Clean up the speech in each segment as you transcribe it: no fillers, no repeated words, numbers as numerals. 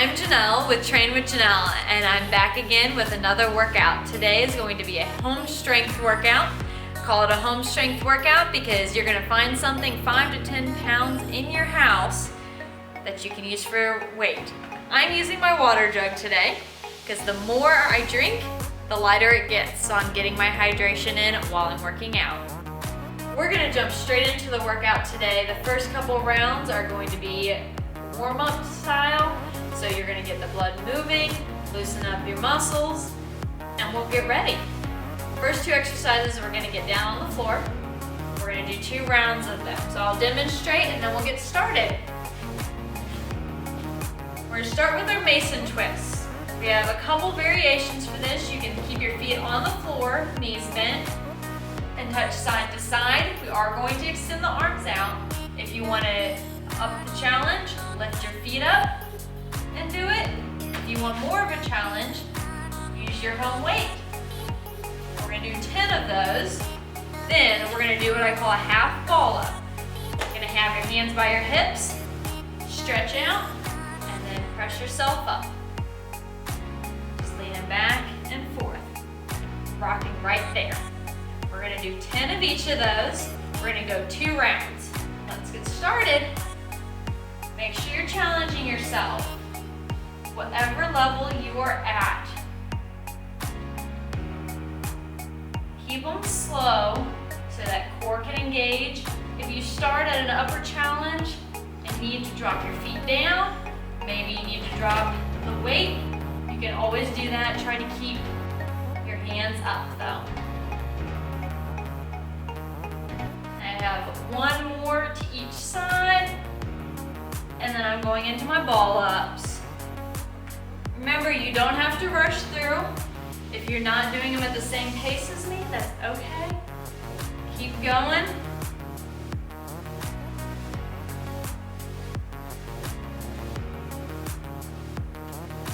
I'm Janelle with Train with Janelle, and I'm back again with another workout. Today is going to be a home strength workout. Call it a home strength workout because you're going to find something 5 to 10 pounds in your house that you can use for weight. I'm using my water jug today because the more I drink, the lighter it gets, so I'm getting my hydration in while I'm working out. We're going to jump straight into the workout today. The first couple rounds are going to be warm-up style. So you're gonna get the blood moving, loosen up your muscles, and we'll get ready. First two exercises, we're gonna get down on the floor. We're gonna do 2 rounds of them. So I'll demonstrate and then we'll get started. We're gonna start with our Mason twists. We have a couple variations for this. You can keep your feet on the floor, knees bent, and touch side to side. We are going to extend the arms out. If you wanna up the challenge, lift your feet up and do it. If you want more of a challenge, use your home weight. We're gonna do 10 of those. Then we're gonna do what I call a half ball up. You're gonna have your hands by your hips, stretch out, and then press yourself up. Just leaning back and forth, rocking right there. We're gonna do 10 of each of those. We're gonna go 2 rounds. Let's get started. Make sure you're challenging yourself. Whatever level you are at, keep them slow so that core can engage. If you start at an upper challenge and need to drop your feet down, maybe you need to drop the weight, you can always do that. Try to keep your hands up though. I have 1 more to each side, and then I'm going into my ball ups. Remember, you don't have to rush through. If you're not doing them at the same pace as me, that's okay. Keep going.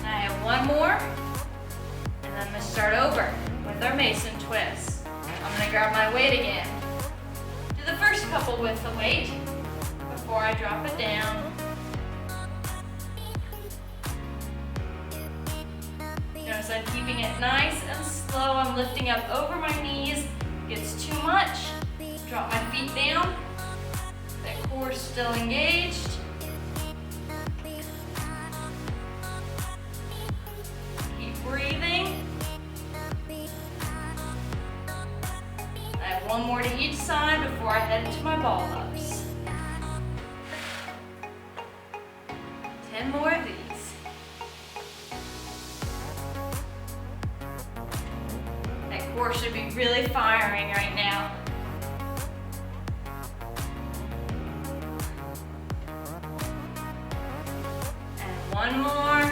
I have 1 more, and then I'm gonna start over with our Mason twists. I'm gonna grab my weight again. Do the first couple with the weight before I drop it down. Notice I'm keeping it nice and slow. I'm lifting up over my knees. Gets too much, drop my feet down. That core is still engaged. Keep breathing. I have 1 more to each side before I head into my ball ups. 10 more of these. Core should be really firing right now. And 1 more.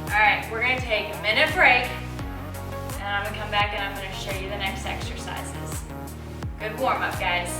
All right, we're gonna take a minute break, and I'm gonna come back and I'm gonna show you the next exercises. Good warm up, guys.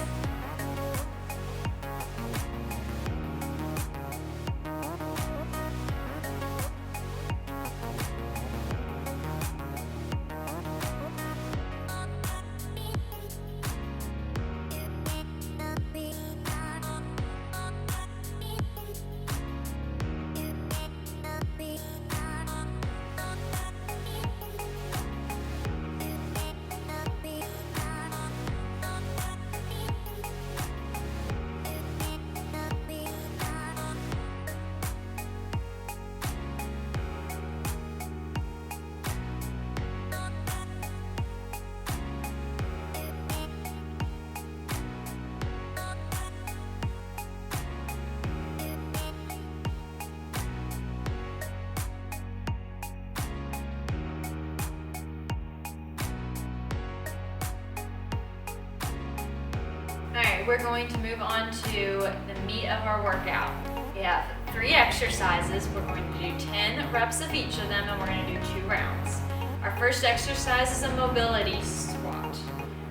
We're going to move on to the meat of our workout. We have 3 exercises. We're going to do 10 reps of each of them, and we're going to do 2 rounds. Our first exercise is a mobility squat.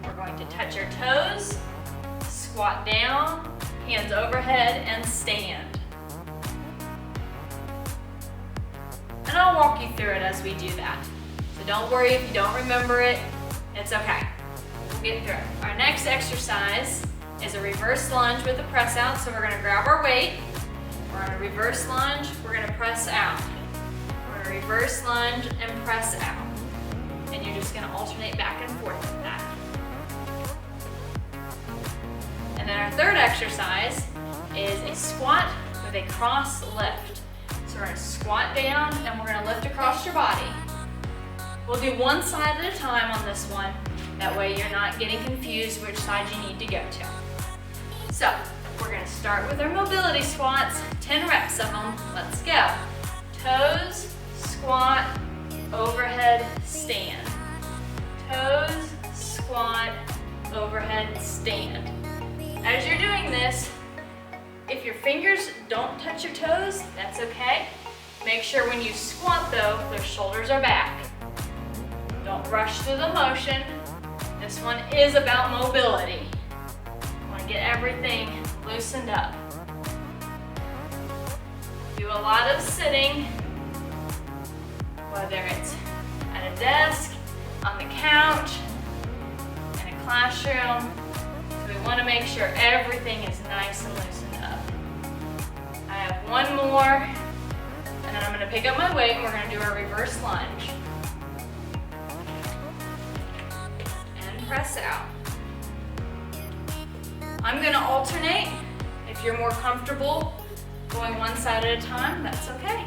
We're going to touch our toes, squat down, hands overhead, and stand. And I'll walk you through it as we do that. So don't worry if you don't remember it, it's okay. We'll get through it. Our next exercise is a reverse lunge with a press out. So we're gonna grab our weight, we're We're on a reverse lunge, we're gonna press out. We're gonna reverse lunge and press out. And you're just gonna alternate back and forth with that. And then our third exercise is a squat with a cross lift. So we're gonna squat down and we're gonna lift across your body. We'll do one side at a time on this one. That way you're not getting confused which side you need to go to. So we're gonna start with our mobility squats, 10 reps of them. Let's go. Toes, squat, overhead, stand. Toes, squat, overhead, stand. As you're doing this, if your fingers don't touch your toes, that's okay. Make sure when you squat though, the shoulders are back. Don't rush through the motion. This one is about mobility. I want to get everything loosened up. Do a lot of sitting, whether it's at a desk, on the couch, in a classroom. So we want to make sure everything is nice and loosened up. I have one more, and then I'm going to pick up my weight and we're going to do our reverse lunge. And press out. I'm going to alternate. If you're more comfortable going one side at a time, that's okay.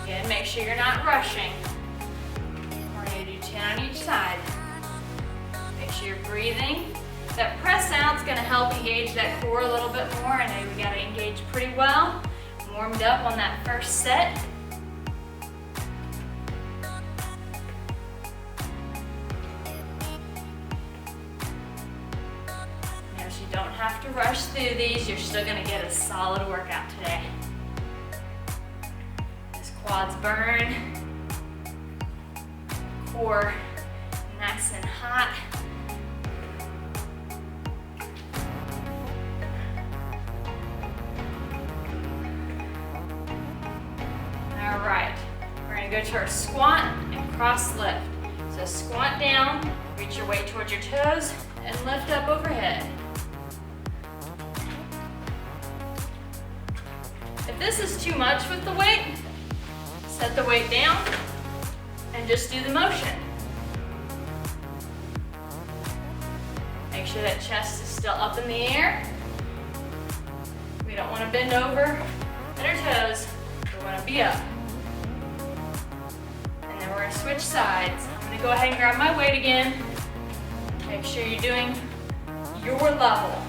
Again, make sure you're not rushing. We're going to do 10 on each side. Make sure you're breathing. That press out is going to help engage that core a little bit more. I know we got to engage pretty well. Warmed up on that first set. Notice you don't have to rush through these. You're still going to get a solid workout today. This quads burn. Core nice and hot. All right, we're gonna go to our squat and cross lift. So squat down, reach your weight towards your toes, and lift up overhead. If this is too much with the weight, set the weight down and just do the motion. Make sure that chest is still up in the air. We don't want to bend over at our toes. We want to be up. And then we're going to switch sides. I'm going to go ahead and grab my weight again. Make sure you're doing your level.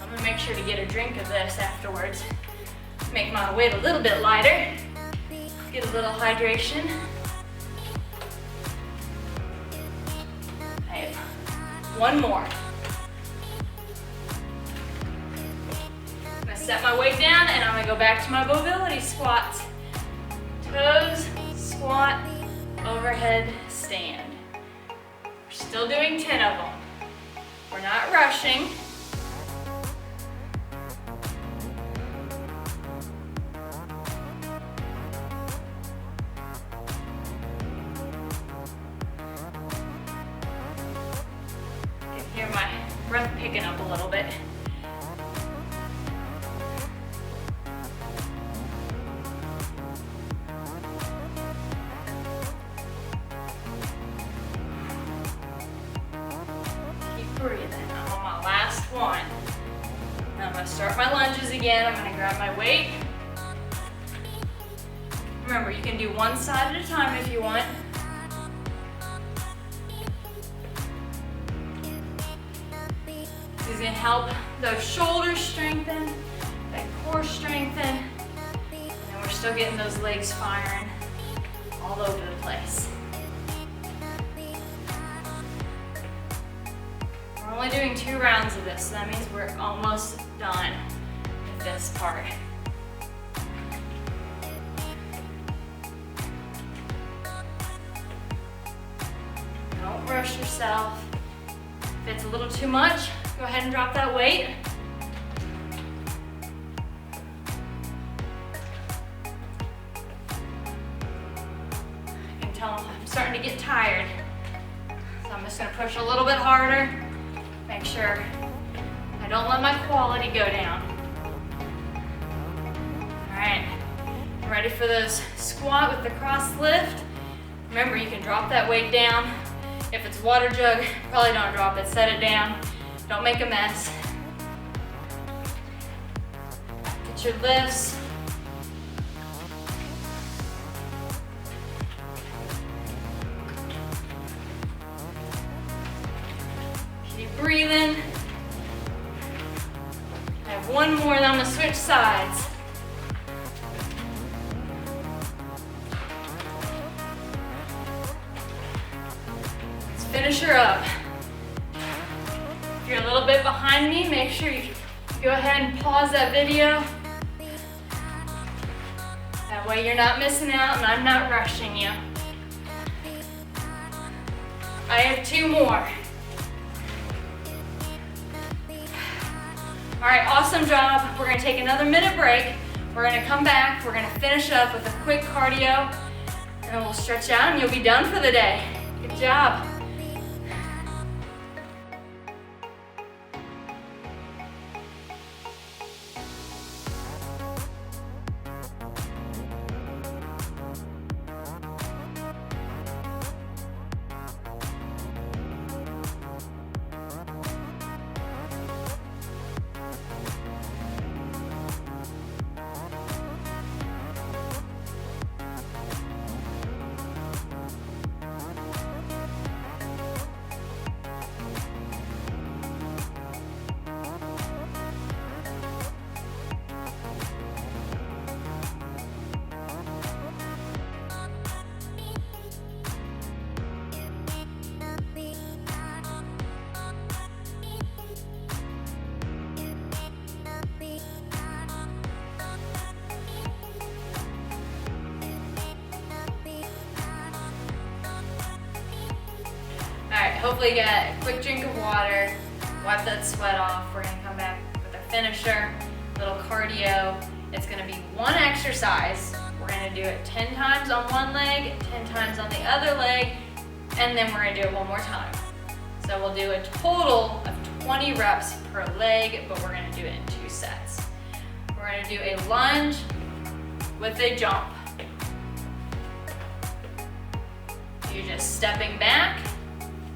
I'm going to make sure to get a drink of this afterwards. Make my weight a little bit lighter. Get a little hydration. Okay, one more. Set my weight down and I'm gonna go back to my mobility squats. Toes, squat, overhead, stand. We're still doing 10 of them. We're not rushing. You can hear my breath picking up a little bit. Breathing. I'm on my last one. Now I'm going to start my lunges again. I'm going to grab my weight. Remember, you can do one side at a time if you want. This is going to help those shoulders strengthen, that core strengthen, and we're still getting those legs firing all over the place. We're only doing 2 rounds of this, so that means we're almost done with this part. Don't rush yourself. If it's a little too much, go ahead and drop that weight. I can tell I'm starting to get tired, so I'm just going to push a little bit harder. Make sure I don't let my quality go down. All right, ready for those squat with the cross lift. Remember, you can drop that weight down. If it's water jug, probably don't drop it, set it down. Don't make a mess. Get your lifts. Keep breathing. I have one more, then I'm gonna switch sides. Let's finish her up. If you're a little bit behind me, make sure you go ahead and pause that video. That way you're not missing out and I'm not rushing you. I have 2 more. All right, awesome job. We're gonna take another minute break. We're gonna come back, we're gonna finish up with a quick cardio, and then we'll stretch out and you'll be done for the day. Good job. Hopefully you got a quick drink of water, wipe that sweat off. We're gonna come back with our finisher, little cardio. It's gonna be one exercise. We're gonna do it 10 times on one leg, 10 times on the other leg, and then we're gonna do it one more time. So we'll do a total of 20 reps per leg, but we're gonna do it in 2 sets. We're gonna do a lunge with a jump. You're just stepping back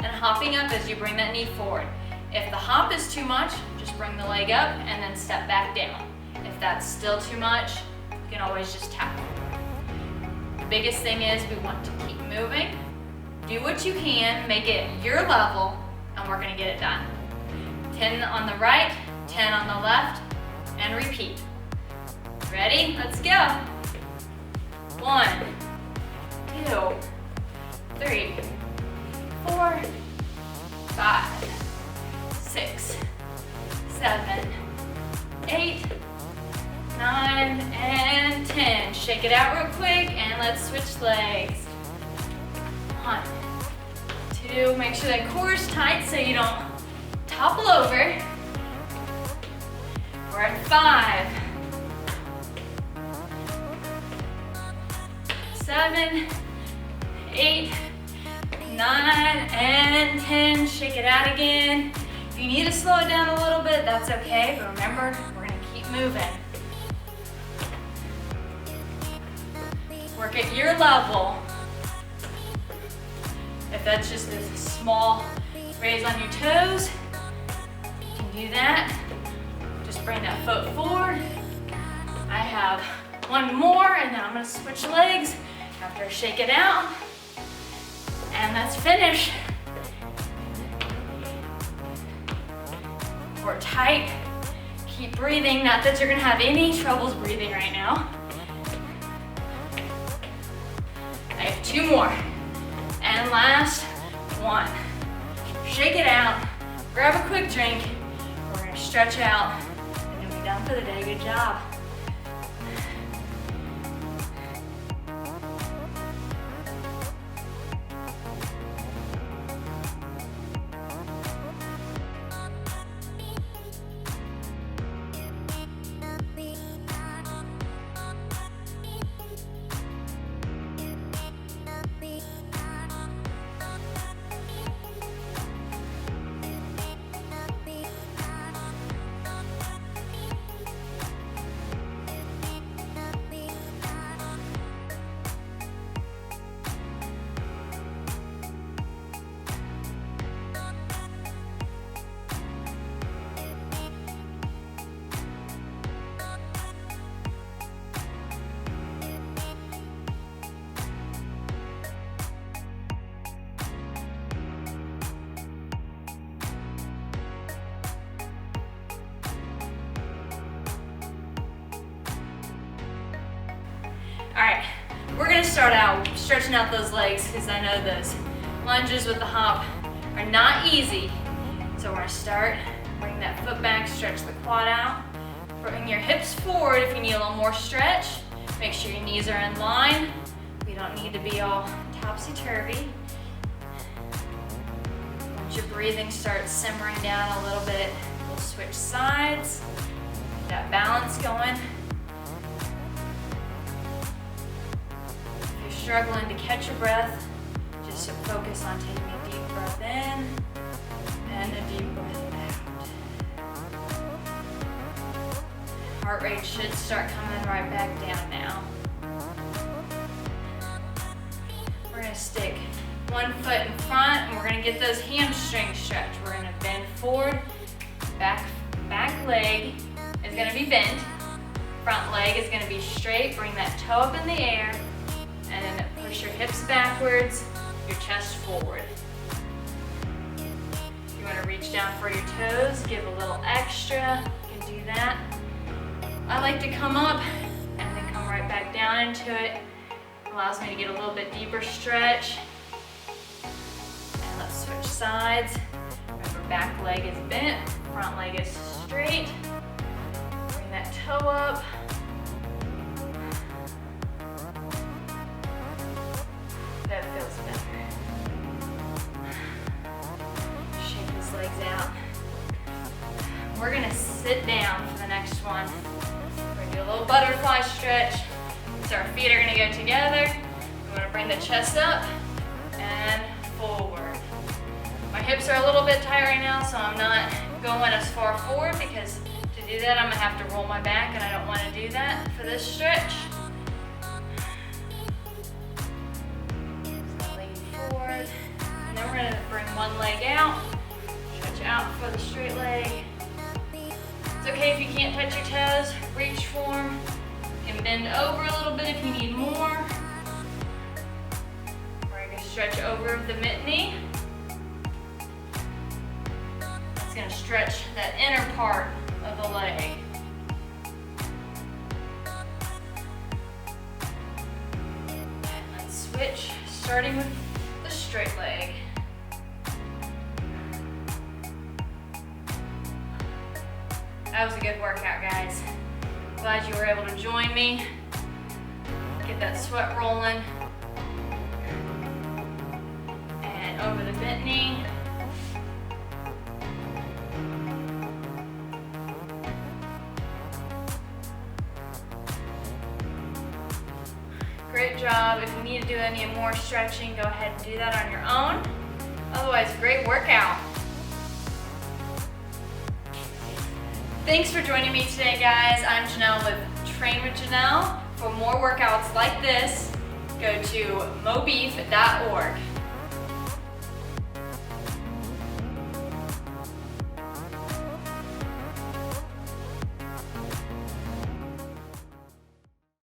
and hopping up as you bring that knee forward. If the hop is too much, just bring the leg up and then step back down. If that's still too much, you can always just tap. The biggest thing is we want to keep moving. Do what you can, make it your level, and we're gonna get it done. 10 on the right, 10 on the left, and repeat. Ready? Let's go. 1, 2, 3, 4, 5, 6, 7, 8, 9, and 10. Shake it out real quick and let's switch legs. 1, 2, make sure that core is tight so you don't topple over. We're at 5, 7, 8, 9, and 10. Shake it out again. If you need to slow it down a little bit, that's okay, but remember, we're gonna keep moving. Work at your level. If that's just a small raise on your toes, you can do that. Just bring that foot forward. I have one more, and then I'm gonna switch legs after I shake it out. And let's finish. Core tight. Keep breathing. Not that you're gonna have any troubles breathing right now. I have 2 more. And last one. Shake it out. Grab a quick drink. We're gonna stretch out and then be done for the day. Good job. We're gonna start out stretching out those legs because I know those lunges with the hop are not easy. So we're gonna start, bring that foot back, stretch the quad out. Bring your hips forward if you need a little more stretch. Make sure your knees are in line. We don't need to be all topsy-turvy. Once your breathing starts simmering down a little bit, we'll switch sides. Get that balance going. If you're struggling to catch your breath, just focus on taking a deep breath in and a deep breath out. Heart rate should start coming right back down now. We're gonna stick one foot in front and we're gonna get those hamstrings stretched. We're gonna bend forward, back leg is gonna be bent, front leg is gonna be straight. Bring that toe up in the air and then push your hips backwards, your chest forward. If you wanna reach down for your toes, give a little extra, you can do that. I like to come up and then come right back down into it. Allows me to get a little bit deeper stretch. And let's switch sides. Remember, back leg is bent, front leg is straight. Bring that toe up. That feels better. Shake these legs out. We're gonna sit down for the next one. We're gonna do a little butterfly stretch. So our feet are gonna go together. We wanna bring the chest up and forward. My hips are a little bit tight right now, so I'm not going as far forward because to do that, I'm gonna have to roll my back and I don't wanna do that for this stretch. So lean forward. And then we're gonna bring one leg out. Stretch out for the straight leg. It's okay if you can't touch your toes, reach for them. You can bend over a little bit if you need more. We're going to stretch over the mid knee. It's going to stretch that inner part of the leg. And let's switch, starting with the straight leg. That was a good workout, guys. Glad you were able to join me. Get that sweat rolling. And over the bent knee. Great job. If you need to do any more stretching, go ahead and do that on your own. Otherwise, great workout. Thanks for joining me today, guys. I'm Janelle with Train with Janelle. For more workouts like this, go to mobeef.org.